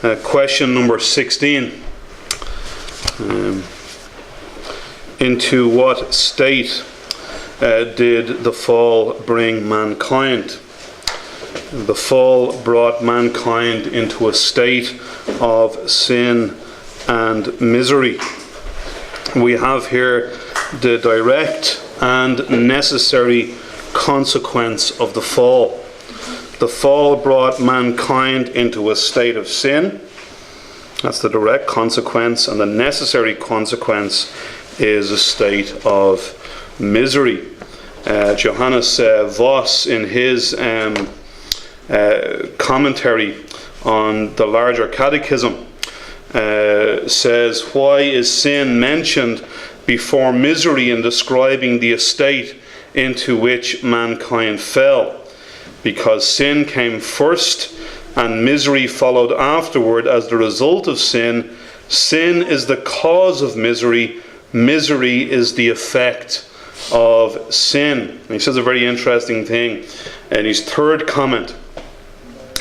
Question number 16. Into what state did the fall bring mankind? The fall brought mankind into a state of sin and misery. We have here the direct and necessary consequence of the fall. The fall brought mankind into a state of sin. That's the direct consequence, and the necessary consequence is a state of misery. Johannes Voss, in his commentary on the larger catechism, says, why is sin mentioned before misery in describing the estate into which mankind fell? Because sin came first and misery followed afterward as the result of sin. Sin is the cause of misery. Misery is the effect of sin. And he says a very interesting thing in his third comment.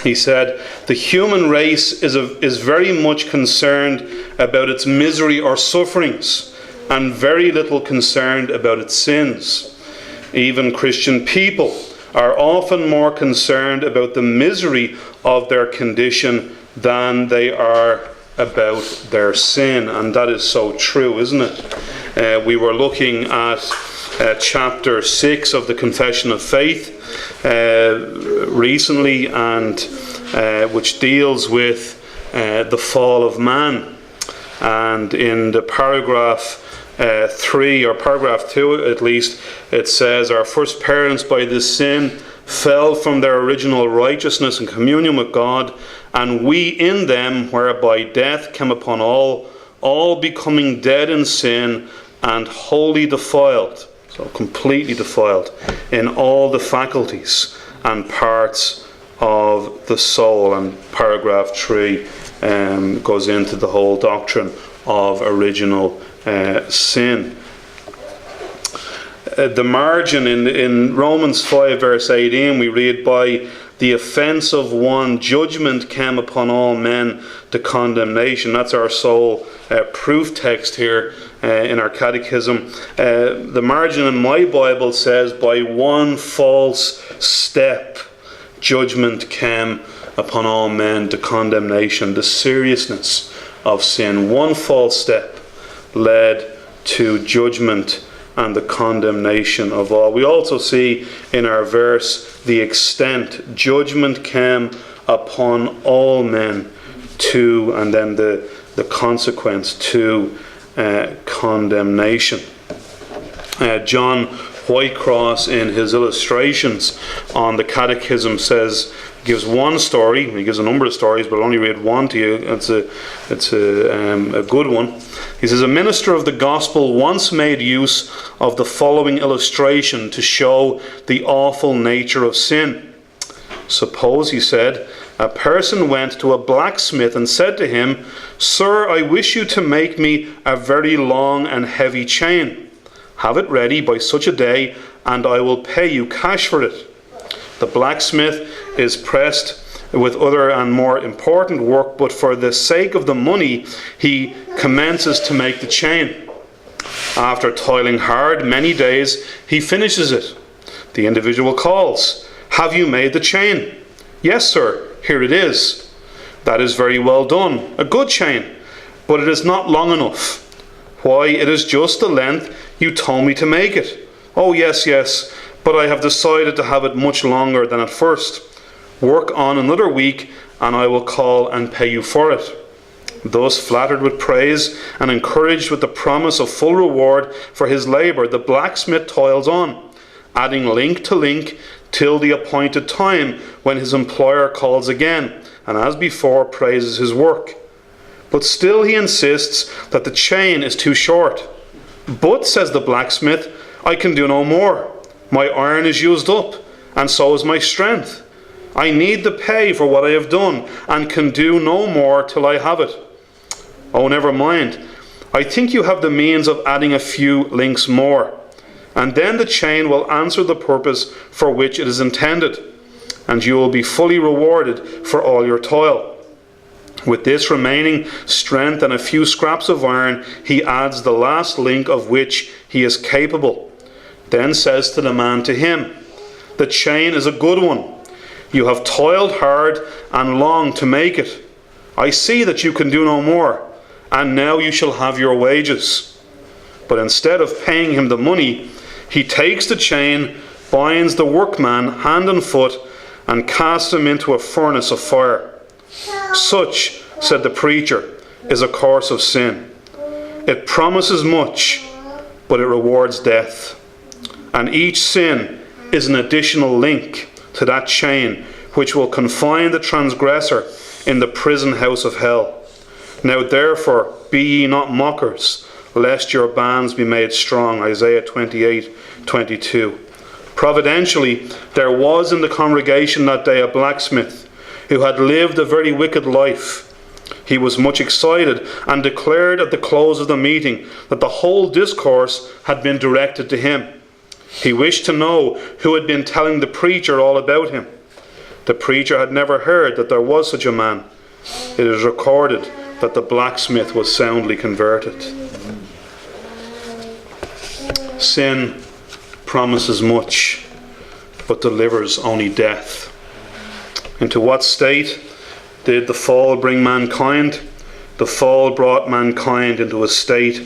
He said, the human race is very much concerned about its misery or sufferings, and very little concerned about its sins. Even Christian people are often more concerned about the misery of their condition than they are about their sin. And that is so true, isn't it? We were looking at chapter 6 of the Confession of Faith recently, and which deals with the fall of man. And in the paragraph 3, or paragraph 2 at least, it says, our first parents by this sin fell from their original righteousness and communion with God, and we in them, whereby death came upon all becoming dead in sin and wholly defiled, so completely defiled, in all the faculties and parts of the soul. And paragraph 3 goes into the whole doctrine of original sin. The margin in Romans 5 verse 18 we read, by the offence of one judgment came upon all men to condemnation. That's our sole proof text here in our catechism. The margin in my Bible says, by one false step judgment came upon all men to condemnation. The seriousness of sin. One false step led to judgment and the condemnation of all. We also see in our verse the extent. Judgment came upon all men to, and then the consequence to condemnation. John Whitecross, in his illustrations on the catechism, gives one story. He gives a number of stories, but I'll only read one to you. It's a good one. He says, a minister of the gospel once made use of the following illustration to show the awful nature of sin. Suppose, he said, a person went to a blacksmith and said to him, Sir, I wish you to make me a very long and heavy chain. Have it ready by such a day, and I will pay you cash for it. The blacksmith is pressed with other and more important work, but for the sake of the money, he commences to make the chain. After toiling hard many days, he finishes it. The individual calls, Have you made the chain? Yes, sir, here it is. That is very well done, a good chain, but it is not long enough. Why, it is just the length you told me to make it. Oh, yes, but I have decided to have it much longer than at first. Work on another week, and I will call and pay you for it. Thus, flattered with praise and encouraged with the promise of full reward for his labour, the blacksmith toils on, adding link to link till the appointed time when his employer calls again, and as before praises his work. But still he insists that the chain is too short. But, says the blacksmith, I can do no more. My iron is used up, and so is my strength. I need the pay for what I have done, and can do no more till I have it. Oh, never mind. I think you have the means of adding a few links more, and then the chain will answer the purpose for which it is intended, and you will be fully rewarded for all your toil. With this remaining strength and a few scraps of iron, he adds the last link of which he is capable. Then says to the man to him, "The chain is a good one. You have toiled hard and long to make it. I see that you can do no more, and now you shall have your wages." But instead of paying him the money, he takes the chain, binds the workman hand and foot, and casts him into a furnace of fire. Such, said the preacher, is a course of sin. It promises much, but it rewards death. And each sin is an additional link to that chain which will confine the transgressor in the prison house of hell. Now therefore be ye not mockers, lest your bands be made strong. Isaiah 28:22. Providentially, there was in the congregation that day a blacksmith who had lived a very wicked life. He was much excited and declared at the close of the meeting that the whole discourse had been directed to him. He wished to know who had been telling the preacher all about him. The preacher had never heard that there was such a man. It is recorded that the blacksmith was soundly converted. Sin promises much, but delivers only death. Into what state did the fall bring mankind? The fall brought mankind into a state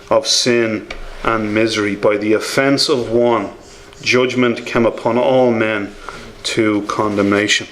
of sin and misery. By the offence of one, judgment came upon all men to condemnation.